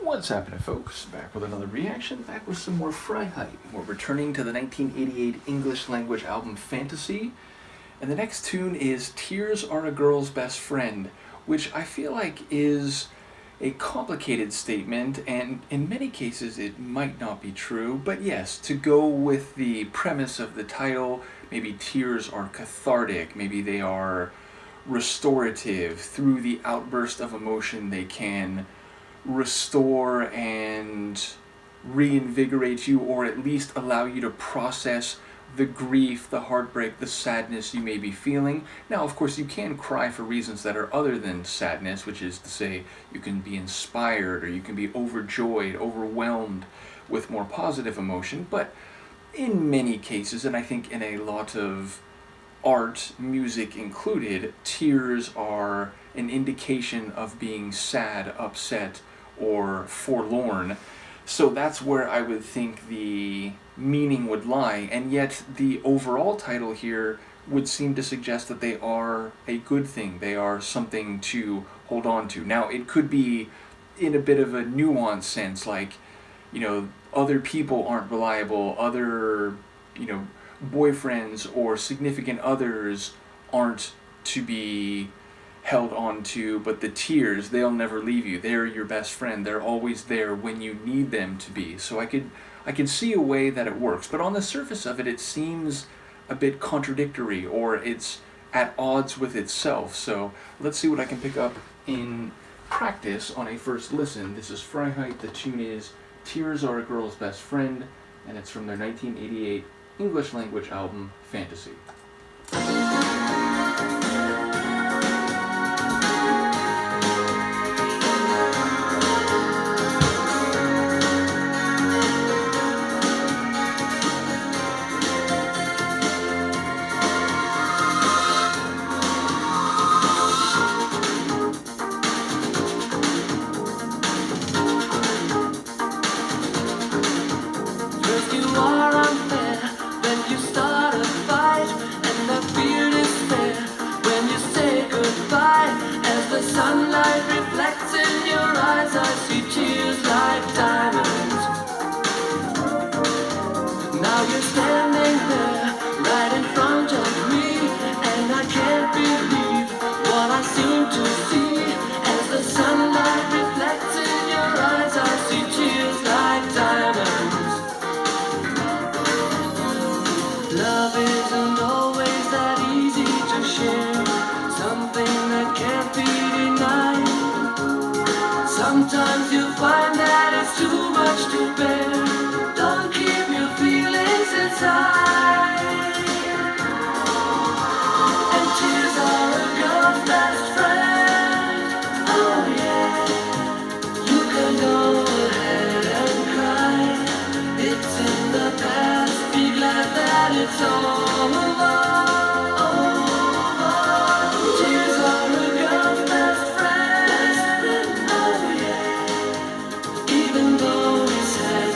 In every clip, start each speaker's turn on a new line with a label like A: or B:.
A: What's happening, folks? Back with another reaction, back with some more Freiheit. We're returning to the 1988 English language album Fantasy, and the next tune is Tears Are a Girl's Best Friend, which I feel like is a complicated statement, and in many cases it might not be true, but yes, to go with the premise of the title, maybe tears are cathartic, maybe they are restorative. Through the outburst of emotion they can restore and reinvigorate you, or at least allow you to process the grief, the heartbreak, the sadness you may be feeling. Now, of course, you can cry for reasons that are other than sadness, which is to say you can be inspired or you can be overjoyed, overwhelmed with more positive emotion, but in many cases, and I think in a lot of art, music included, tears are an indication of being sad, upset, or forlorn. So that's where I would think the meaning would lie, and yet the overall title here would seem to suggest that they are a good thing. They are something to hold on to. Now, it could be in a bit of a nuanced sense, like, other people aren't reliable, other, boyfriends or significant others aren't to be held on to, but the tears, they'll never leave you. They're your best friend. They're always there when you need them to be. So I could see a way that it works, but on the surface of it, it seems a bit contradictory, or it's at odds with itself. So let's see what I can pick up in practice on a first listen. This is Freiheit. The tune is Tears Are a Girl's Best Friend, and it's from their 1988 English language album, Fantasy.
B: Sunlight reflects in your eyes, I see tears like diamonds. Now you're standing there, right in front of me, and I can't believe what I seem to see. As the sunlight reflects in your eyes, I see tears like diamonds. Love isn't always that easy to share, something that can't be denied. Sometimes you find that it's too much to bear. Don't keep your feelings inside. And tears are a girl's best friend. Oh yeah, you can go ahead and cry. It's in the past, be glad that it's over. Even though we said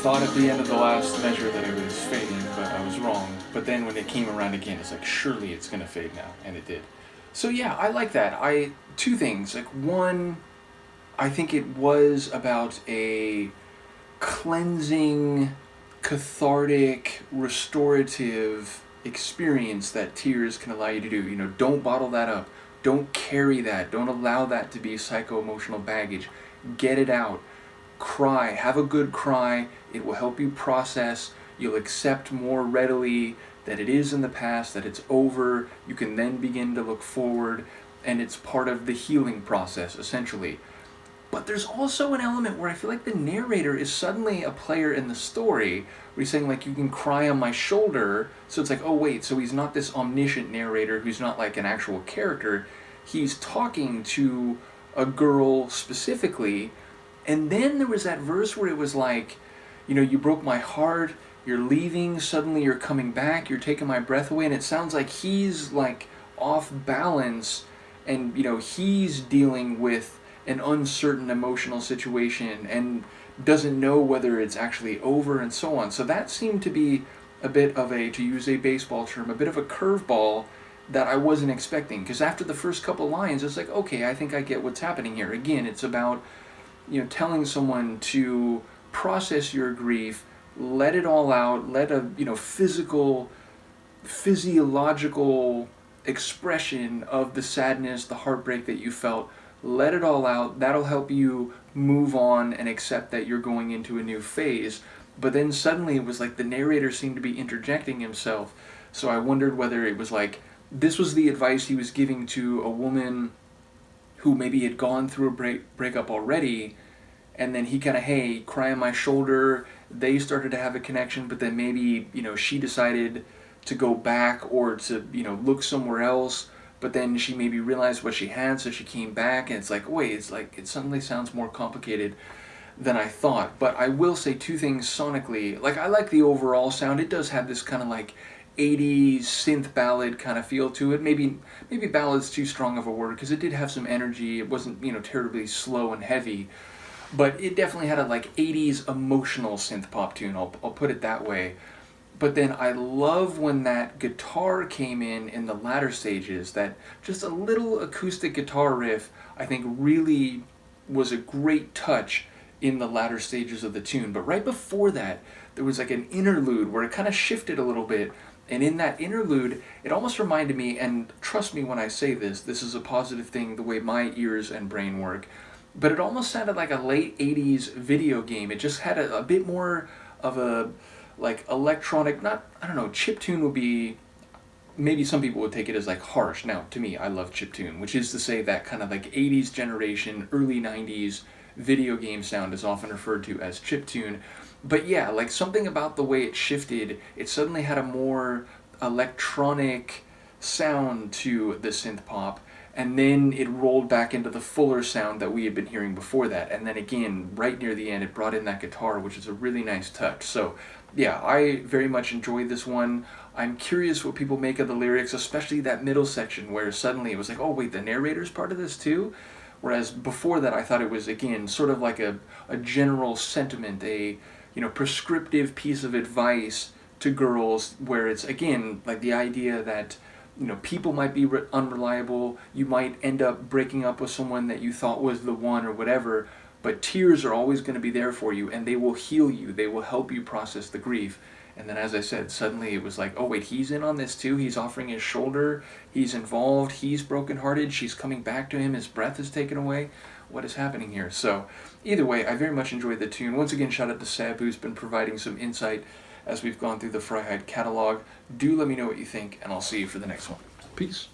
A: thought at the end of the last measure that it was fading, but I was wrong. But then when it came around again, it's like, surely it's gonna fade now, and it did. So yeah, I like that. Two things. Like, one, I think it was about a cleansing, cathartic, restorative experience that tears can allow you to do. You know, don't bottle that up. Don't carry that. Don't allow that to be psycho-emotional baggage. Get it out. Cry. Have a good cry. It will help you process. You'll accept more readily that it is in the past, that it's over. You can then begin to look forward, and it's part of the healing process, essentially. But there's also an element where I feel like the narrator is suddenly a player in the story, where he's saying, like, you can cry on my shoulder. So it's like, oh wait, so he's not this omniscient narrator who's not like an actual character. He's talking to a girl specifically. And then there was that verse where it was like, you know, you broke my heart, you're leaving, suddenly you're coming back, you're taking my breath away. And it sounds like he's like off balance, and, you know, he's dealing with an uncertain emotional situation and doesn't know whether it's actually over, and so on. So that seemed to be a bit of a, to use a baseball term, a bit of a curveball that I wasn't expecting. Because after the first couple lines, it's like, okay, I think I get what's happening here. Again, it's about, you know, telling someone to process your grief, let it all out, let a, you know, physiological expression of the sadness, the heartbreak that you felt. Let it all out. That'll help you move on and accept that you're going into a new phase. But then suddenly it was like the narrator seemed to be interjecting himself. So I wondered whether it was like, this was the advice he was giving to a woman who maybe had gone through a breakup already, and then he kind of, hey, cry on my shoulder. They started to have a connection, but then maybe, you know, she decided to go back or to, you know, look somewhere else. But then she maybe realized what she had, so she came back, and it's like, wait, it's like, it suddenly sounds more complicated than I thought. But I will say two things sonically. Like, I like the overall sound. It does have this kind of like 80s synth ballad kind of feel to it. Maybe ballad's too strong of a word, because it did have some energy. It wasn't, you know, terribly slow and heavy. But it definitely had a like 80s emotional synth pop tune, I'll put it that way. But then I love when that guitar came in the latter stages. That just a little acoustic guitar riff, I think, really was a great touch in the latter stages of the tune. But right before that, there was like an interlude where it kind of shifted a little bit. And in that interlude, it almost reminded me, and trust me when I say this, this is a positive thing, the way my ears and brain work, but it almost sounded like a late 80s video game. It just had a bit more of a, like, electronic, not, I don't know, chiptune would be, maybe some people would take it as like harsh. Now, to me, I love chiptune, which is to say that kind of like 80s generation, early 90s video game sound is often referred to as chiptune. But yeah, like something about the way it shifted, it suddenly had a more electronic sound to the synth pop, and then it rolled back into the fuller sound that we had been hearing before that. And then again, right near the end, it brought in that guitar, which is a really nice touch. So yeah, I very much enjoyed this one. I'm curious what people make of the lyrics, especially that middle section where suddenly it was like, oh wait, the narrator's part of this too? Whereas before that, I thought it was, again, sort of like a general sentiment, a, you know, prescriptive piece of advice to girls, where it's, again, like the idea that, you know, people might be unreliable, you might end up breaking up with someone that you thought was the one or whatever, but tears are always going to be there for you, and they will heal you, they will help you process the grief. And then, as I said, suddenly it was like, oh wait, he's in on this too, he's offering his shoulder, he's involved, he's brokenhearted, she's coming back to him, his breath is taken away. What is happening here? So, either way, I very much enjoyed the tune. Once again, shout out to Seb, who's been providing some insight as we've gone through the Freiheit catalog. Do let me know what you think, and I'll see you for the next one. Peace.